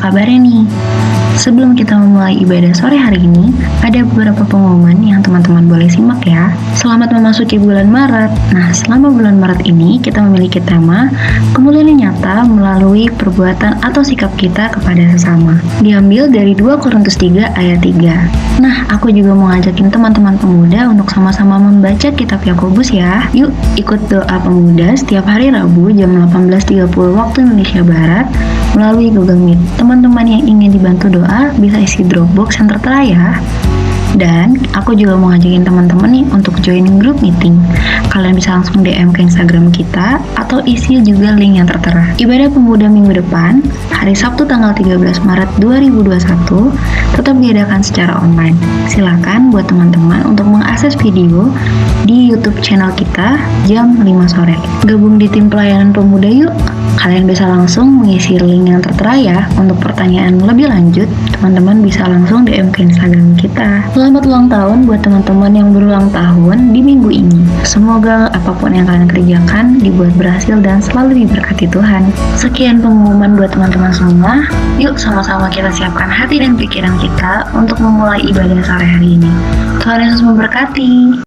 kabarnya nih? Sebelum kita memulai ibadah sore hari ini, ada beberapa pengumuman yang teman-teman boleh simak ya. Selamat memasuki bulan Maret. Nah, selama bulan Maret ini kita memiliki tema kemuliaan nyata melalui perbuatan atau sikap kita kepada sesama. Diambil dari 2 Korintus 3 ayat 3. Nah, aku juga mau ngajakin teman-teman pemuda untuk sama-sama membaca kitab Yakobus ya. Yuk, ikut doa pemuda setiap hari Rabu jam 18.30 waktu Indonesia Barat melalui Google Meet. Teman-teman yang ingin dibantu doa bisa isi Dropbox yang tertera ya. Dan aku juga mau ngajakin teman-teman nih untuk join grup meeting. Kalian bisa langsung DM ke Instagram kita atau isi juga link yang tertera. Ibadah pemuda minggu depan, hari Sabtu tanggal 13 Maret 2021, tetap diadakan secara online. Silakan buat teman-teman untuk mengakses video di YouTube channel kita jam 5 sore. Gabung di tim pelayanan pemuda yuk. Kalian bisa langsung mengisi link yang tertera ya. Untuk pertanyaan lebih lanjut, teman-teman bisa langsung DM ke Instagram kita. Selamat ulang tahun buat teman-teman yang berulang tahun di minggu ini. Semoga apapun yang kalian kerjakan dibuat berhasil dan selalu diberkati Tuhan. Sekian pengumuman buat teman-teman semua. Yuk sama-sama kita siapkan hati dan pikiran kita untuk memulai ibadah sore hari ini. Tuhan Yesus memberkati.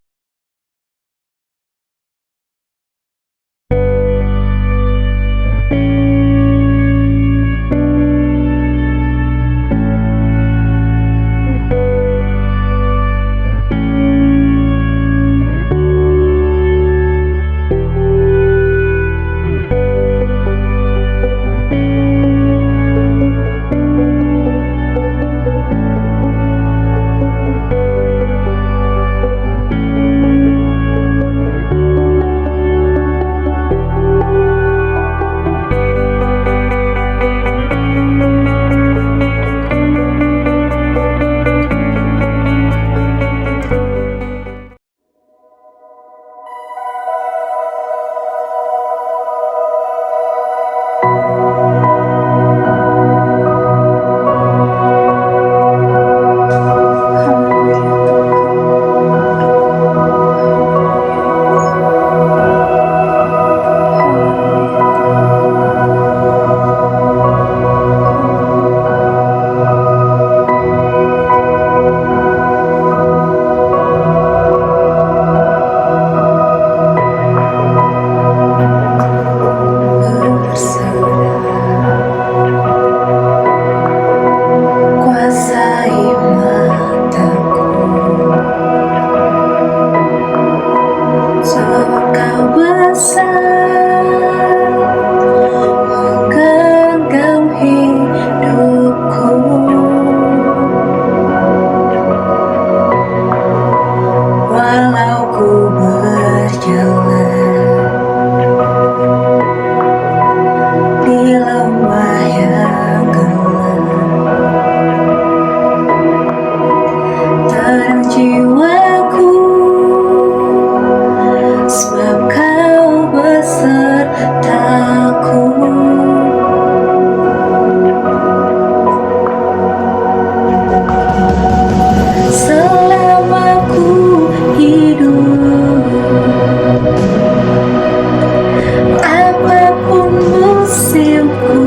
Ku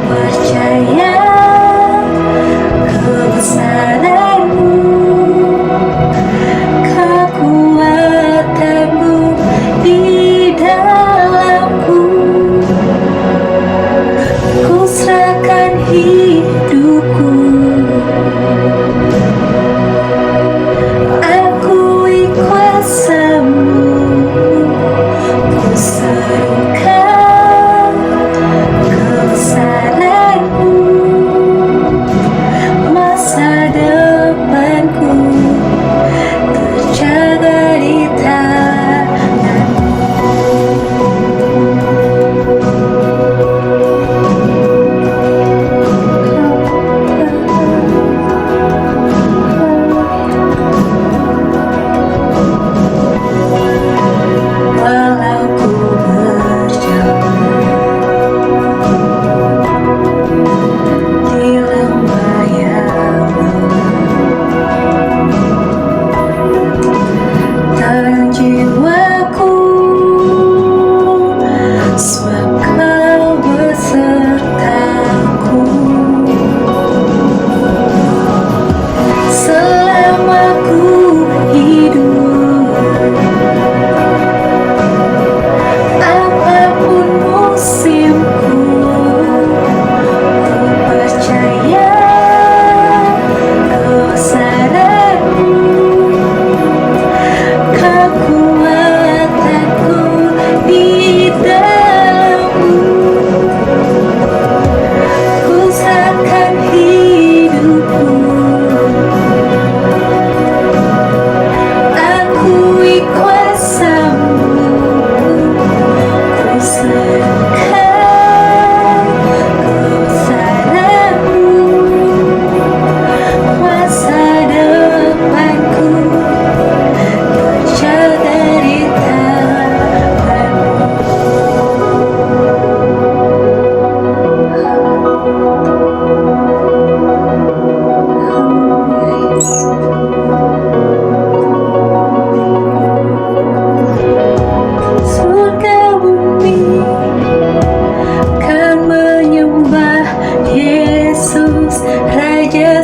percaya kebesaran-Mu.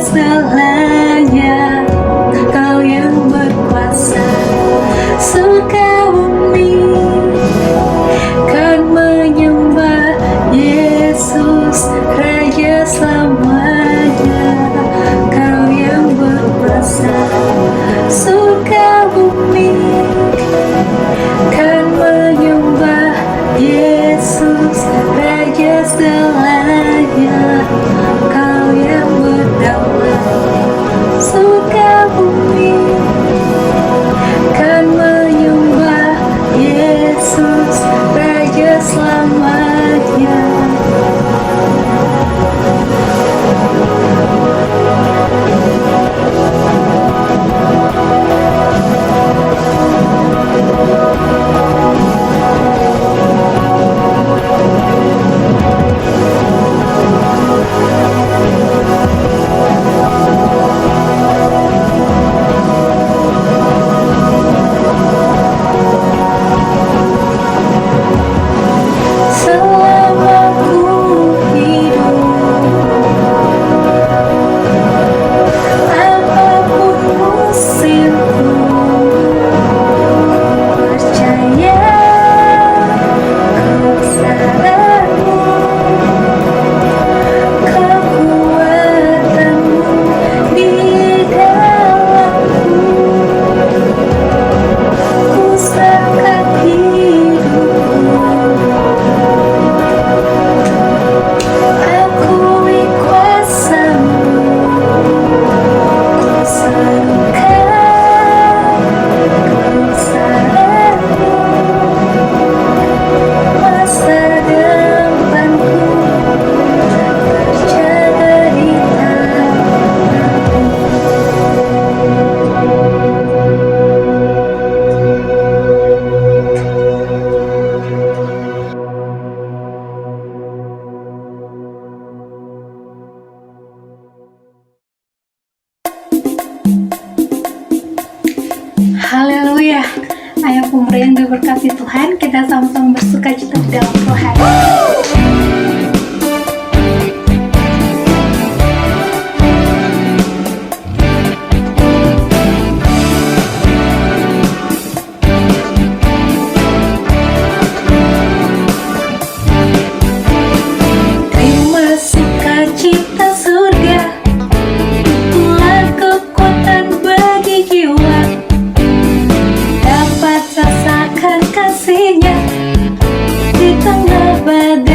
segalanya, Kau yang berkuasa. Surga bumi kan menyembah Yesus, Raja selamanya, Kau yang berkuasa. Surga bumi kan menyembah Yesus, Raja segalanya, Kau yang berdaulat. Surga bumi kan menyembah Yesus, Raja selamanya. Selama ku hidup, apapun musimku, percaya kebesaran-Mu, kekuatan-Mu di dalamku. Ku serahkan hidupku, akui kuasa-Mu, ku serukan kebesaran-Mu. Masa depanku terjaga di tangan-Mu. Haleluya. Ayo pemuda yang diberkati Tuhan, kita sama-sama bersukacita di dalam Tuhan. Terima sukacita surga, itulah kekuatan bagi jiwa, dapat rasakan kasih-Nya di tengah badai.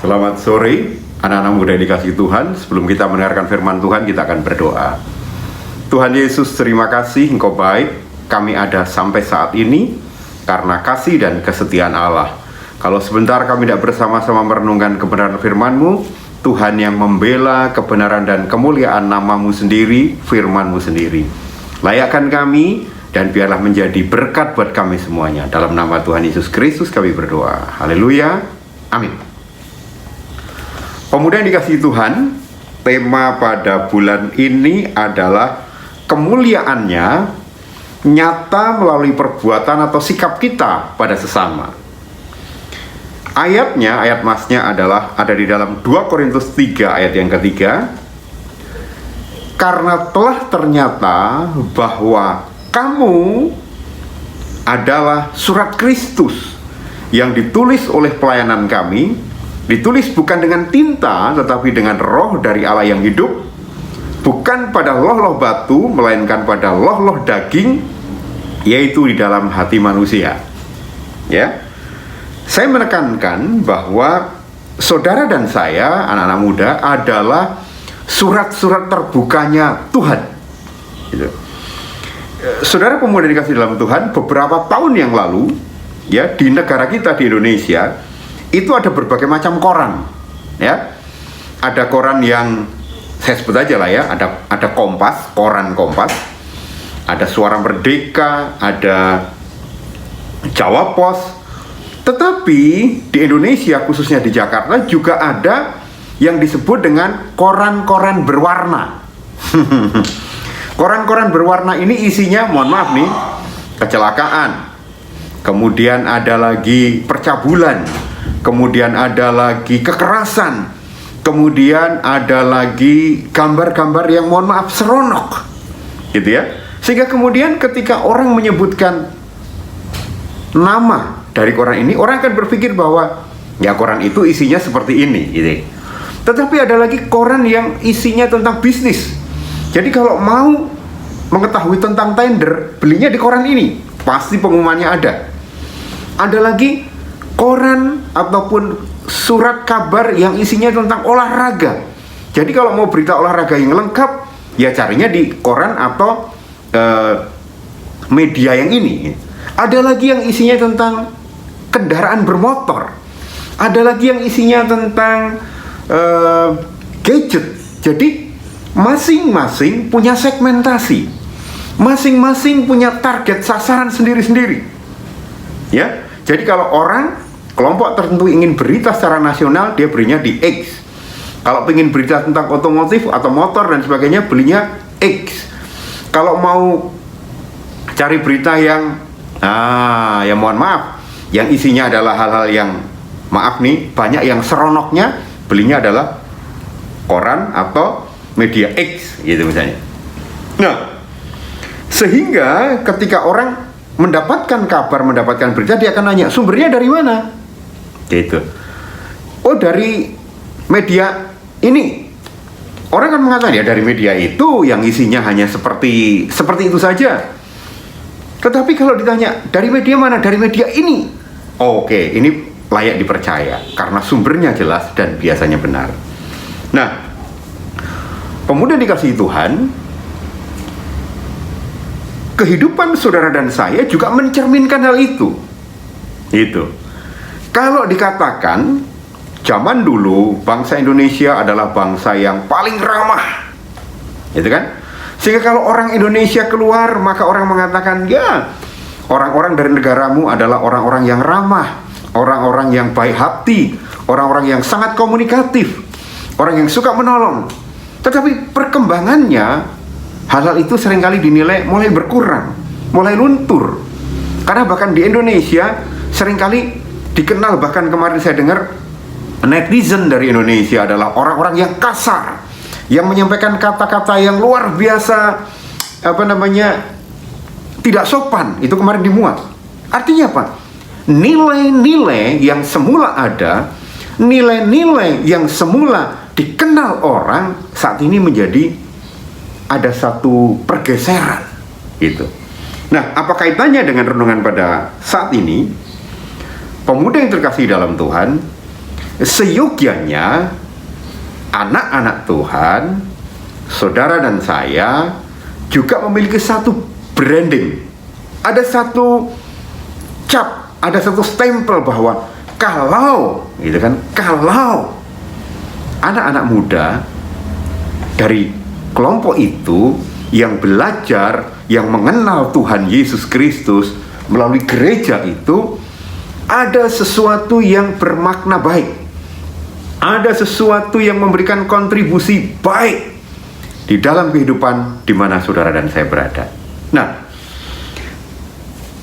Selamat sore, anak-anak muda yang dikasihi Tuhan. Sebelum kita mendengarkan firman Tuhan, kita akan berdoa. Tuhan Yesus, terima kasih Engkau baik. Kami ada sampai saat ini karena kasih dan kesetiaan Allah. Kalau sebentar kami tidak bersama-sama merenungkan kebenaran firman-Mu, Tuhan yang membela kebenaran dan kemuliaan nama-Mu sendiri, firman-Mu sendiri. Layakkan kami dan biarlah menjadi berkat buat kami semuanya. Dalam nama Tuhan Yesus Kristus kami berdoa. Haleluya. Amin. Pemuda yang dikasihi Tuhan, tema pada bulan ini adalah kemuliaannya nyata melalui perbuatan atau sikap kita pada sesama. Ayatnya, ayat masnya adalah ada di dalam 2 Korintus 3 ayat yang ketiga. Karena telah ternyata bahwa kamu adalah surat Kristus yang ditulis oleh pelayanan kami, ditulis bukan dengan tinta tetapi dengan roh dari Allah yang hidup, bukan pada loh-loh batu melainkan pada loh-loh daging, yaitu di dalam hati manusia. Ya, saya menekankan bahwa saudara dan saya, anak-anak muda, adalah surat-surat terbukanya Tuhan. Gitu. Saudara pemuda dikasih dalam Tuhan, beberapa tahun yang lalu, ya, di negara kita di Indonesia itu ada berbagai macam koran, ya. Ada koran yang saya sebut aja lah ya, ada Kompas, koran Kompas, ada Suara Merdeka, ada Jawa Pos. Tetapi di Indonesia, khususnya di Jakarta, juga ada yang disebut dengan koran-koran berwarna. Koran-koran berwarna ini isinya, mohon maaf nih, kecelakaan, kemudian ada lagi percabulan, kemudian ada lagi kekerasan, kemudian ada lagi gambar-gambar yang mohon maaf seronok, gitu ya. Sehingga kemudian ketika orang menyebutkan nama dari koran ini, orang akan berpikir bahwa ya koran itu isinya seperti ini, gitu. Tetapi ada lagi koran yang isinya tentang bisnis. Jadi kalau mau mengetahui tentang tender, belinya di koran ini, pasti pengumumannya ada. Ada lagi koran ataupun surat kabar yang isinya tentang olahraga. Jadi kalau mau berita olahraga yang lengkap, ya carinya di koran atau media yang ini. Ada lagi yang isinya tentang kendaraan bermotor. Ada lagi yang isinya tentang gadget. Jadi masing-masing punya segmentasi, masing-masing punya target sasaran sendiri-sendiri. Ya, jadi kalau orang kelompok tertentu ingin berita secara nasional, dia berinya di X. Kalau ingin berita tentang otomotif atau motor dan sebagainya, belinya X. Kalau mau cari berita yang ya mohon maaf, yang isinya adalah hal-hal yang maaf nih, banyak yang seronoknya, belinya adalah koran atau media X gitu misalnya. Nah, sehingga ketika orang mendapatkan kabar, mendapatkan berita, dia akan nanya, sumbernya dari mana? Gitu. Oh, dari media ini. Orang kan mengatakan ya dari media itu yang isinya hanya seperti itu saja. Tetapi kalau ditanya dari media mana? Dari media ini. Oke, ini layak dipercaya karena sumbernya jelas dan biasanya benar. Nah, pemuda dikasihi Tuhan, kehidupan saudara dan saya juga mencerminkan hal itu. Itu. Kalau dikatakan zaman dulu bangsa Indonesia adalah bangsa yang paling ramah, gitu kan? Sehingga kalau orang Indonesia keluar, maka orang mengatakan, ya, orang-orang dari negaramu adalah orang-orang yang ramah, orang-orang yang baik hati, orang-orang yang sangat komunikatif, orang yang suka menolong. Tetapi perkembangannya, hal-hal itu seringkali dinilai mulai berkurang, mulai luntur. Karena bahkan di Indonesia seringkali dikenal, bahkan kemarin saya dengar netizen dari Indonesia adalah orang-orang yang kasar, yang menyampaikan kata-kata yang luar biasa, tidak sopan. Itu kemarin dimuat. Artinya apa? Nilai-nilai yang semula ada, nilai-nilai yang semula dikenal orang, saat ini menjadi ada satu pergeseran gitu. Nah, apa kaitannya dengan renungan pada saat ini? Pemuda yang terkasih dalam Tuhan, seyogyanya anak-anak Tuhan, saudara dan saya juga memiliki satu branding. Ada satu cap, ada satu stempel bahwa kalau anak-anak muda dari kelompok itu yang belajar, yang mengenal Tuhan Yesus Kristus melalui gereja itu, ada sesuatu yang bermakna baik, ada sesuatu yang memberikan kontribusi baik di dalam kehidupan di mana saudara dan saya berada. Nah,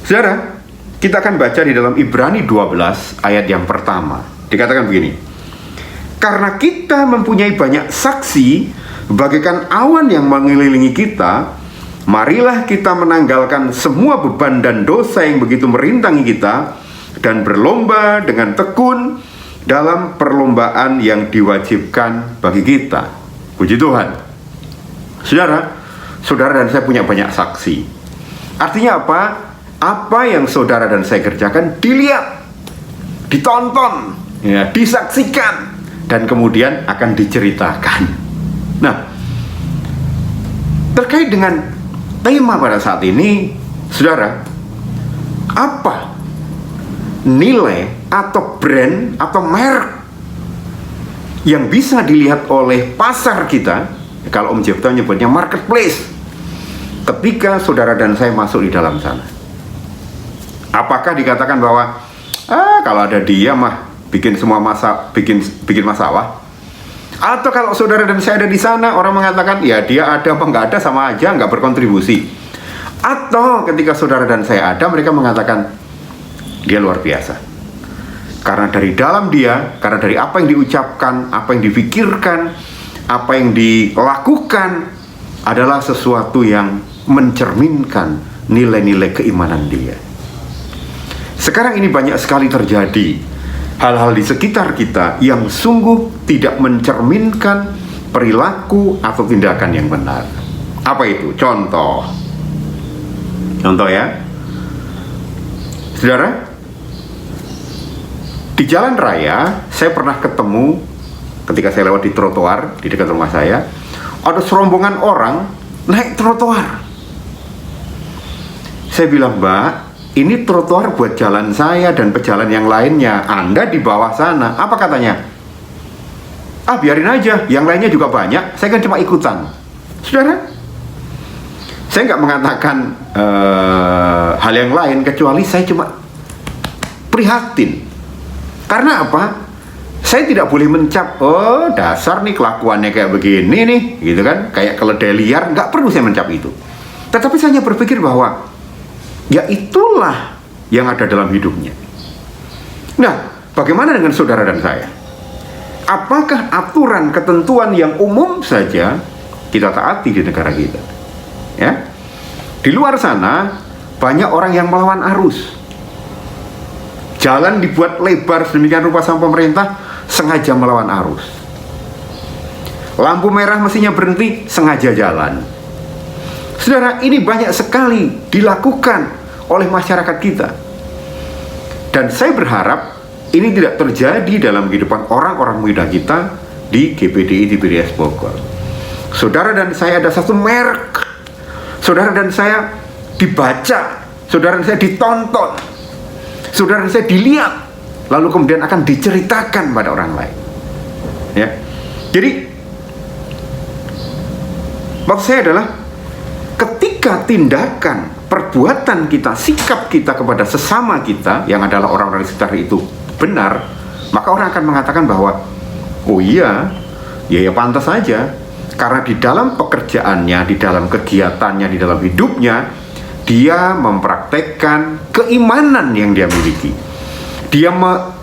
saudara, kita akan baca di dalam Ibrani 12 ayat yang pertama. Dikatakan begini: karena kita mempunyai banyak saksi bagaikan awan yang mengelilingi kita, marilah kita menanggalkan semua beban dan dosa yang begitu merintangi kita, dan berlomba dengan tekun dalam perlombaan yang diwajibkan bagi kita. Puji Tuhan. Saudara dan saya punya banyak saksi. Artinya apa? Apa yang saudara dan saya kerjakan dilihat, ditonton, ya, disaksikan, dan kemudian akan diceritakan. Nah, terkait dengan tema pada saat ini, saudara, apa nilai atau brand atau merek yang bisa dilihat oleh pasar kita, kalau Om Jefta menyebutnya marketplace, ketika saudara dan saya masuk di dalam sana? Apakah dikatakan bahwa kalau ada dia mah bikin masalah? Atau kalau saudara dan saya ada di sana, orang mengatakan ya dia ada apa nggak ada sama aja, nggak berkontribusi? Atau ketika saudara dan saya ada, mereka mengatakan dia luar biasa, karena dari dalam dia, karena dari apa yang diucapkan, apa yang dipikirkan, apa yang dilakukan adalah sesuatu yang mencerminkan nilai-nilai keimanan dia. Sekarang ini banyak sekali terjadi hal-hal di sekitar kita yang sungguh tidak mencerminkan perilaku atau tindakan yang benar. Apa itu? Contoh ya, saudara, di jalan raya saya pernah ketemu ketika saya lewat di trotoar di dekat rumah saya, ada serombongan orang naik trotoar. Saya bilang, Mbak, ini trotoar buat jalan saya dan pejalan yang lainnya, Anda di bawah sana. Apa katanya? Biarin aja, yang lainnya juga banyak, saya kan cuma ikutan. Saudara, saya nggak mengatakan hal yang lain, kecuali saya cuma prihatin. Karena apa? Saya tidak boleh mencap, dasar nih kelakuannya kayak begini nih, gitu kan, kayak keledai liar. Nggak perlu saya mencap itu. Tetapi saya hanya berpikir bahwa ya itulah yang ada dalam hidupnya. Nah, bagaimana dengan saudara dan saya? Apakah aturan ketentuan yang umum saja kita taati di negara kita? Ya, di luar sana banyak orang yang melawan arus. Jalan dibuat lebar sedemikian rupa sama pemerintah, sengaja melawan arus. Lampu merah mestinya berhenti, sengaja jalan. Saudara, ini banyak sekali dilakukan oleh masyarakat kita. Dan saya berharap ini tidak terjadi dalam kehidupan orang-orang muda kita di GPDI TPDS Bogor. Saudara dan saya ada satu merek. Saudara dan saya dibaca, saudara dan saya ditonton, saudara dan saya dilihat, lalu kemudian akan diceritakan pada orang lain. Ya. Jadi maksud saya adalah ketika tindakan, perbuatan kita, sikap kita kepada sesama kita yang adalah orang-orang di sekitar itu benar, maka orang akan mengatakan bahwa oh iya, ya pantas saja, karena di dalam pekerjaannya, di dalam kegiatannya, di dalam hidupnya, dia mempraktekkan keimanan yang dia miliki. Dia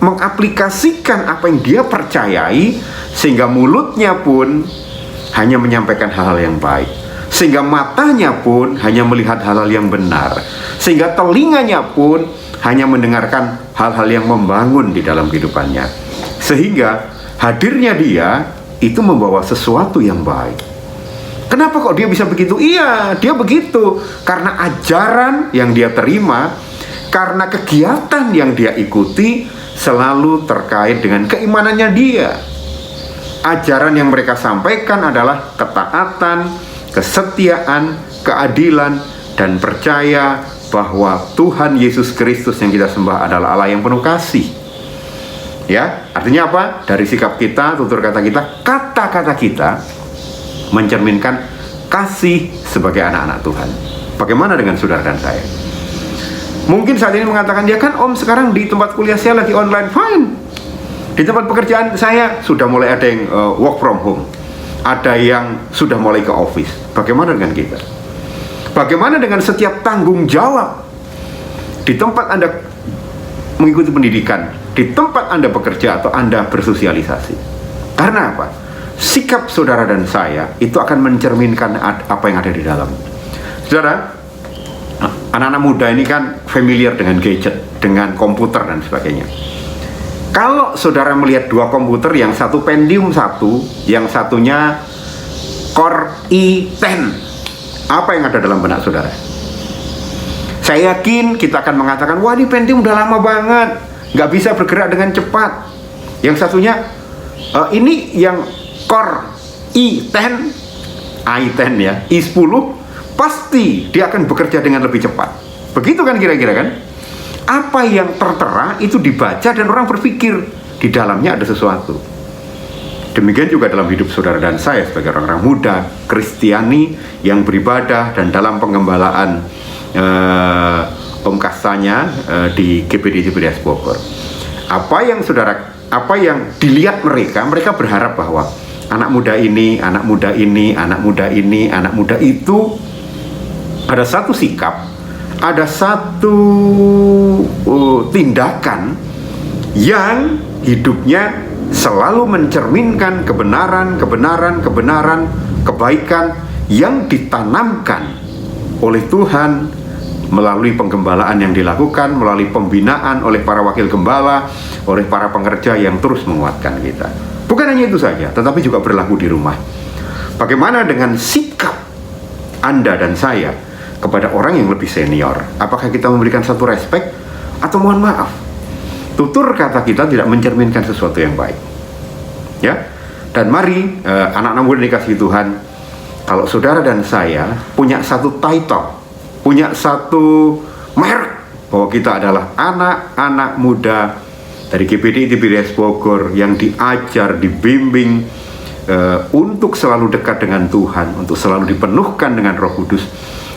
mengaplikasikan apa yang dia percayai, sehingga mulutnya pun hanya menyampaikan hal-hal yang baik, sehingga matanya pun hanya melihat hal-hal yang benar, sehingga telinganya pun hanya mendengarkan hal-hal yang membangun di dalam kehidupannya, sehingga hadirnya dia itu membawa sesuatu yang baik. Kenapa kok dia bisa begitu? Iya, dia begitu karena ajaran yang dia terima, karena kegiatan yang dia ikuti, selalu terkait dengan keimanannya dia. Ajaran yang mereka sampaikan adalah ketaatan, kesetiaan, keadilan, dan percaya bahwa Tuhan Yesus Kristus yang kita sembah adalah Allah yang penuh kasih. Ya, artinya apa? Dari sikap kita, tutur kata kita, kata-kata kita mencerminkan kasih sebagai anak-anak Tuhan. Bagaimana dengan saudara dan saya? Mungkin saat ini mengatakan, ya kan om, sekarang di tempat kuliah saya lagi online. Fine. Di tempat pekerjaan saya sudah mulai ada yang work from home, ada yang sudah mulai ke office. Bagaimana dengan kita? Bagaimana dengan setiap tanggung jawab di tempat Anda mengikuti pendidikan, di tempat Anda bekerja atau Anda bersosialisasi? Karena apa? Sikap saudara dan saya itu akan mencerminkan apa yang ada di dalam. Saudara, anak-anak muda ini kan familiar dengan gadget, dengan komputer dan sebagainya. Kalau saudara melihat dua komputer, yang satu Pentium 1, yang satunya Core i10, apa yang ada dalam benak saudara? Saya yakin kita akan mengatakan, wah ini Pentium udah lama banget, nggak bisa bergerak dengan cepat. Yang satunya, ini yang Core i10 ya, i10, pasti dia akan bekerja dengan lebih cepat. Begitu kan kira-kira kan? Apa yang tertera itu dibaca dan orang berpikir di dalamnya ada sesuatu. Demikian juga dalam hidup saudara dan saya sebagai orang-orang muda Kristiani yang beribadah dan dalam penggembalaan Om Kastanya di GPD GPDS Bogor. Apa yang dilihat mereka berharap bahwa anak muda ini, anak muda ini, anak muda ini, anak muda itu ada satu sikap, ada satu tindakan yang hidupnya selalu mencerminkan kebenaran, kebaikan yang ditanamkan oleh Tuhan melalui penggembalaan yang dilakukan, melalui pembinaan oleh para wakil gembala, oleh para pengerja yang terus menguatkan kita. Bukan hanya itu saja, tetapi juga berlaku di rumah. Bagaimana dengan sikap Anda dan saya kepada orang yang lebih senior? Apakah kita memberikan satu respek atau mohon maaf, tutur kata kita tidak mencerminkan sesuatu yang baik? Ya, dan mari anak-anak muda dikasihi Tuhan, kalau saudara dan saya punya satu title, punya satu merek bahwa kita adalah anak-anak muda dari GPD GPDS Bogor yang diajar, dibimbing untuk selalu dekat dengan Tuhan, untuk selalu dipenuhkan dengan Roh Kudus,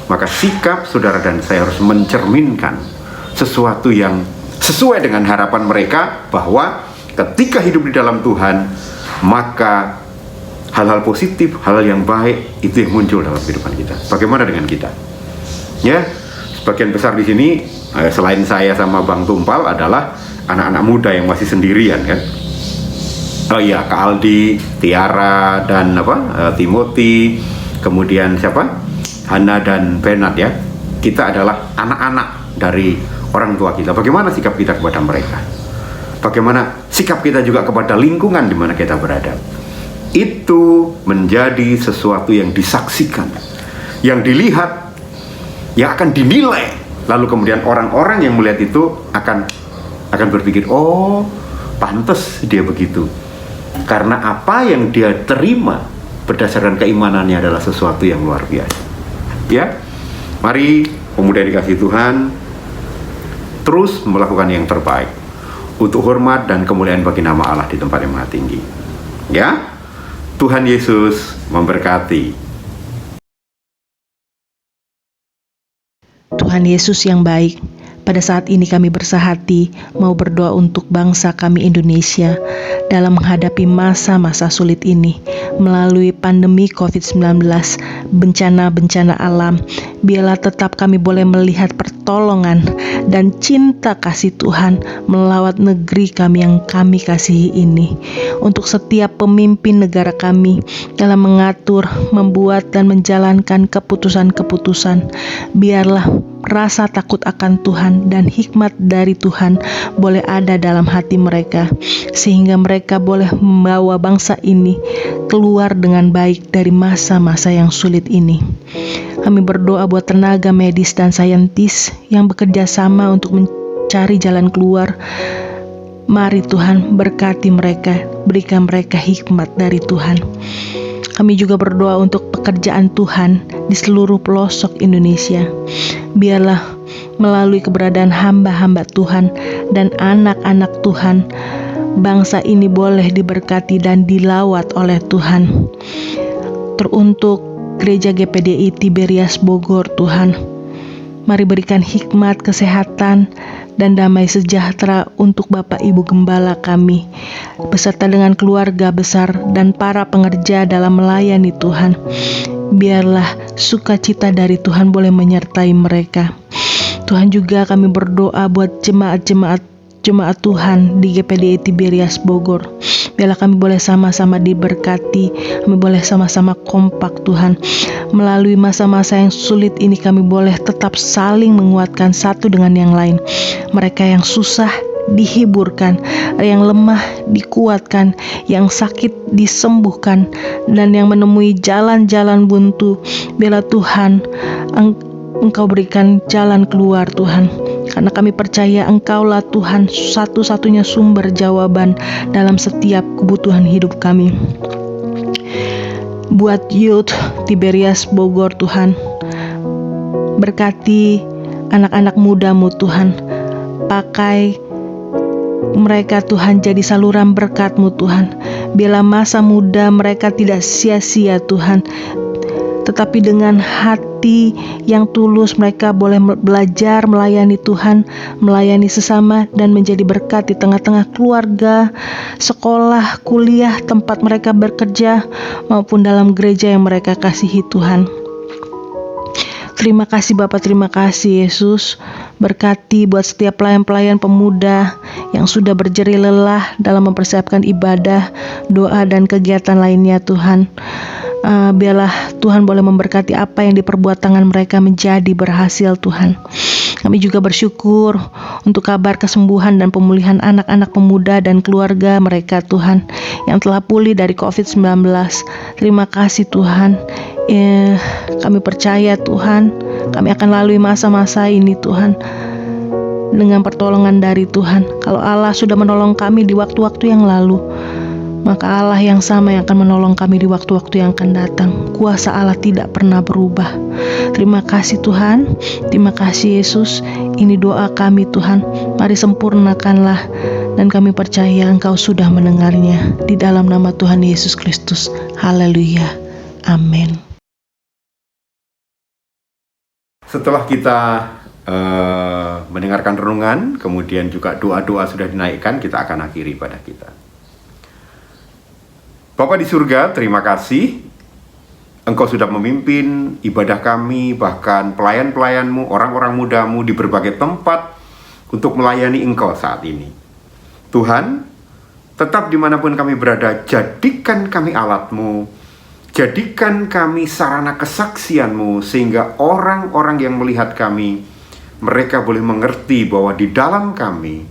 maka sikap saudara dan saya harus mencerminkan sesuatu yang sesuai dengan harapan mereka, bahwa ketika hidup di dalam Tuhan, maka hal-hal positif, hal-hal yang baik itu yang muncul dalam kehidupan kita. Bagaimana dengan kita? Ya, sebagian besar di sini selain saya sama Bang Tumpal adalah anak-anak muda yang masih sendirian kan. Oh iya, Kak Aldi, Tiara dan Timothy, kemudian siapa? Hana dan Bernard ya. Kita adalah anak-anak dari orang tua kita. Bagaimana sikap kita kepada mereka? Bagaimana sikap kita juga kepada lingkungan di mana kita berada? Itu menjadi sesuatu yang disaksikan, yang dilihat, yang akan dinilai. Lalu kemudian orang-orang yang melihat itu akan berpikir, oh, pantas dia begitu. Karena apa yang dia terima berdasarkan keimanannya adalah sesuatu yang luar biasa. Ya, mari pemuda dikasih Tuhan terus melakukan yang terbaik untuk hormat dan kemuliaan bagi nama Allah di tempat yang maha tinggi. Ya, Tuhan Yesus memberkati. Tuhan Yesus yang baik, pada saat ini kami bersahati mau berdoa untuk bangsa kami Indonesia dalam menghadapi masa-masa sulit ini melalui pandemi COVID-19, bencana-bencana alam. Biarlah tetap kami boleh melihat pertolongan dan cinta kasih Tuhan melawat negeri kami yang kami kasihi ini. Untuk setiap pemimpin negara kami dalam mengatur, membuat dan menjalankan keputusan-keputusan, biarlah rasa takut akan Tuhan dan hikmat dari Tuhan boleh ada dalam hati mereka, sehingga mereka boleh membawa bangsa ini keluar dengan baik dari masa-masa yang sulit ini. Kami berdoa buat tenaga medis dan saintis yang bekerja sama untuk mencari jalan keluar Mari Tuhan berkati mereka, berikan mereka hikmat dari Tuhan. Kami juga berdoa untuk pekerjaan Tuhan di seluruh pelosok Indonesia. Biarlah melalui keberadaan hamba-hamba Tuhan dan anak-anak Tuhan, bangsa ini boleh diberkati dan dilawat oleh Tuhan. Teruntuk Gereja GPDI Tiberias Bogor, Tuhan, mari berikan hikmat, kesehatan, dan damai sejahtera untuk Bapak Ibu Gembala kami, beserta dengan keluarga besar dan para pengerja dalam melayani Tuhan. Biarlah sukacita dari Tuhan boleh menyertai mereka. Tuhan, juga kami berdoa buat jemaat Tuhan di GPDI Tiberias Bogor. Biarlah kami boleh sama-sama diberkati, kami boleh sama-sama kompak Tuhan. Melalui masa-masa yang sulit ini kami boleh tetap saling menguatkan satu dengan yang lain. Mereka yang susah dihiburkan, yang lemah dikuatkan, yang sakit disembuhkan, dan yang menemui jalan-jalan buntu. Biarlah Tuhan, Engkau berikan jalan keluar Tuhan. Karena kami percaya Engkaulah Tuhan satu-satunya sumber jawaban dalam setiap kebutuhan hidup kami. Buat youth Tiberias Bogor Tuhan, berkati anak-anak mudamu Tuhan. Pakai mereka Tuhan jadi saluran berkat-Mu Tuhan. Biarlah masa muda mereka tidak sia-sia Tuhan, tetapi dengan hati yang tulus mereka boleh belajar melayani Tuhan, melayani sesama, dan menjadi berkat di tengah-tengah keluarga, sekolah, kuliah, tempat mereka bekerja, maupun dalam gereja yang mereka kasihi Tuhan. Terima kasih Bapak, terima kasih Yesus. Berkati buat setiap pelayan-pelayan pemuda yang sudah berjerih lelah dalam mempersiapkan ibadah, doa, dan kegiatan lainnya Tuhan. Biarlah Tuhan boleh memberkati apa yang diperbuat tangan mereka menjadi berhasil Tuhan. Kami juga bersyukur untuk kabar kesembuhan dan pemulihan anak-anak pemuda dan keluarga mereka Tuhan yang telah pulih dari COVID-19. Terima kasih Tuhan. Kami percaya Tuhan, kami akan lalui masa-masa ini Tuhan dengan pertolongan dari Tuhan. Kalau Allah sudah menolong kami di waktu-waktu yang lalu, maka Allah yang sama yang akan menolong kami di waktu-waktu yang akan datang. Kuasa Allah tidak pernah berubah. Terima kasih Tuhan, terima kasih Yesus. Ini doa kami Tuhan, mari sempurnakanlah, dan kami percaya Engkau sudah mendengarnya. Di dalam nama Tuhan Yesus Kristus. Haleluya. Amin. Setelah kita mendengarkan renungan, kemudian juga doa-doa sudah dinaikkan, kita akan akhiri pada kita. Bapa di surga, terima kasih Engkau sudah memimpin ibadah kami, bahkan pelayan-pelayan-Mu, orang-orang muda-Mu di berbagai tempat untuk melayani Engkau saat ini. Tuhan, tetap dimanapun kami berada, jadikan kami alat-Mu, jadikan kami sarana kesaksian-Mu, sehingga orang-orang yang melihat kami, mereka boleh mengerti bahwa di dalam kami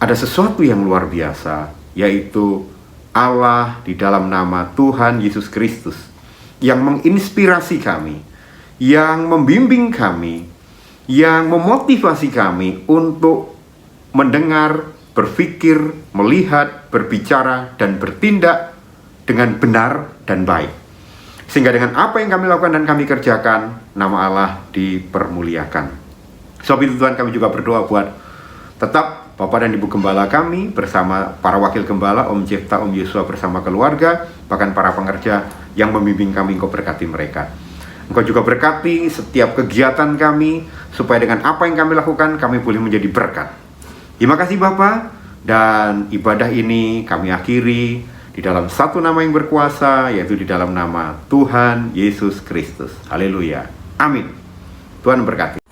ada sesuatu yang luar biasa, yaitu Allah di dalam nama Tuhan Yesus Kristus, yang menginspirasi kami, yang membimbing kami, yang memotivasi kami untuk mendengar, berpikir, melihat, berbicara, dan bertindak dengan benar dan baik. Sehingga dengan apa yang kami lakukan dan kami kerjakan, nama Allah dipermuliakan. Sebab itu Tuhan, kami juga berdoa buat tetap Bapak dan Ibu Gembala kami bersama para wakil gembala, Om Jefta, Om Yosua bersama keluarga, bahkan para pengerja yang membimbing kami, Engkau berkati mereka. Engkau juga berkati setiap kegiatan kami, supaya dengan apa yang kami lakukan, kami boleh menjadi berkat. Terima kasih Bapak, dan ibadah ini kami akhiri di dalam satu nama yang berkuasa, yaitu di dalam nama Tuhan Yesus Kristus. Haleluya. Amin. Tuhan memberkati.